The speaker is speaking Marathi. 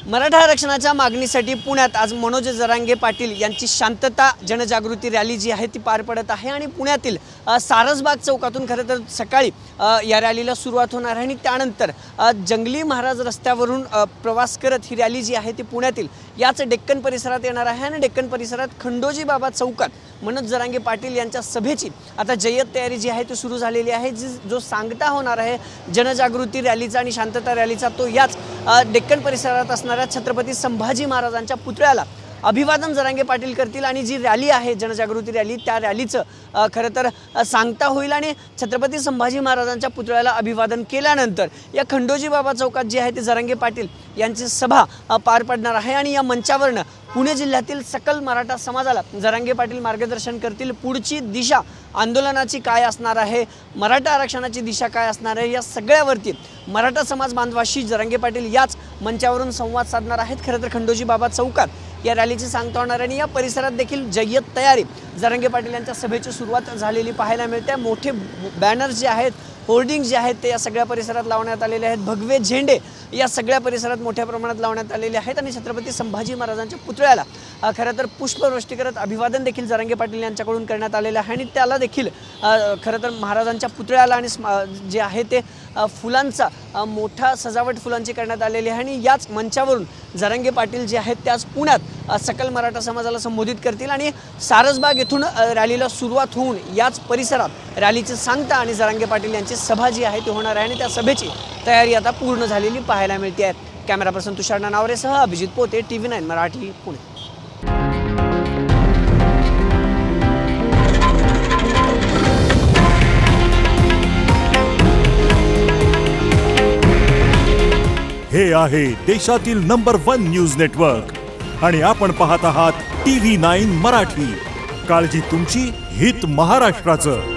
मराठा आरक्षणाच्या मागणीसाठी पुण्यात आज मनोज जरांगे पाटील यांची शांतता जनजागृती रॅली जी आहे ती पार पडत आहे आणि पुण्यातील सारसबाग चौकातून खरं तर सकाळी या रॅलीला सुरुवात होणार आहे आणि त्यानंतर जंगली महाराज रस्त्यावरून प्रवास करत ही रॅली जी आहे ती पुण्यातील याच डेक्कन परिसरात येणार आहे आणि डेक्कन परिसरात खंडोजी बाबा चौकात मनोज जरांगे पाटील यांच्या सभेची आता जय्यत तयारी जी आहे ती सुरू झालेली आहे। जो सांगता होणार आहे जनजागृती रॅलीचा आणि शांतता रॅलीचा तो याच डेक्कन परिसरात असणाऱ्या छत्रपती संभाजी महाराजांच्या पुतळ्याला अभिवादन जरांगे पाटील करतील आणि जी रॅली आहे जनजागृती रॅली त्या रॅलीचं खरं तर सांगता होईल आणि छत्रपती संभाजी महाराजांच्या पुतळ्याला अभिवादन केल्यानंतर या खंडोजी बाबा चौकात जी आहे ते जरांगे पाटील यांची सभा पार पडणार आहे आणि या मंचावरनं पुणे जिल्ह्यातील सकल मराठा समाजाला जरांगे पाटील मार्गदर्शन करतील। पुढची दिशा आंदोलनाची काय असणार आहे, मराठा आरक्षणाची दिशा काय असणार आहे, या सगळ्यावरती मराठा समाज बांधवाशी जरांगे पाटील याच मंचावरून संवाद साधणार आहेत। खरं तर खंडोजी बाबा चौकात या रॅलीची सांगता होणार आणि या परिसरात देखील जय्यत तयारी जरांगे पाटील यांच्या सभेची सुरुवात झालेली पाहायला मिळते। मोठे बॅनर्स जे आहेत, होर्डिंग जे आहेत ते या सगळ्या परिसरात लावण्यात आलेले आहेत। भगवे झेंडे या सगळ्या परिसरात मोठ्या प्रमाणात लावण्यात आलेले आहेत आणि छत्रपती संभाजी महाराजांच्या पुतळ्याला खरं तर पुष्पवृष्टी करत अभिवादन देखील जरांगे पाटील यांच्याकडून करण्यात आलेले आहे आणि त्याला देखील खरं तर महाराजांच्या पुतळ्याला आणि जे आहे ते फुलांचा मोठा सजावट फुलांची करण्यात आलेली आहे आणि याच मंचावरून जरांगे पाटील जे आहेत त्याच पुण्यात सकल मराठा समाजाला संबोधित करतील आणि सारसबाग येथून रॅलीला सुरुवात होऊन याच परिसरात रॅलीचे सांगता आणि जरांगे पाटील यांची सभा जी आहे ती होणार आहे आणि त्या सभेची तयारी आता पूर्ण झालेली पाहायला मिळते आहे। कॅमेरा पर्सन तुषार नानावरेसह अभिजित पोते, TV9 मराठी, पुणे। हे आहे देशातील नंबर 1 न्यूज नेटवर्क आणि आपण पाहत आहात TV9 मराठी। काळजी तुमची, हित महाराष्ट्राचं।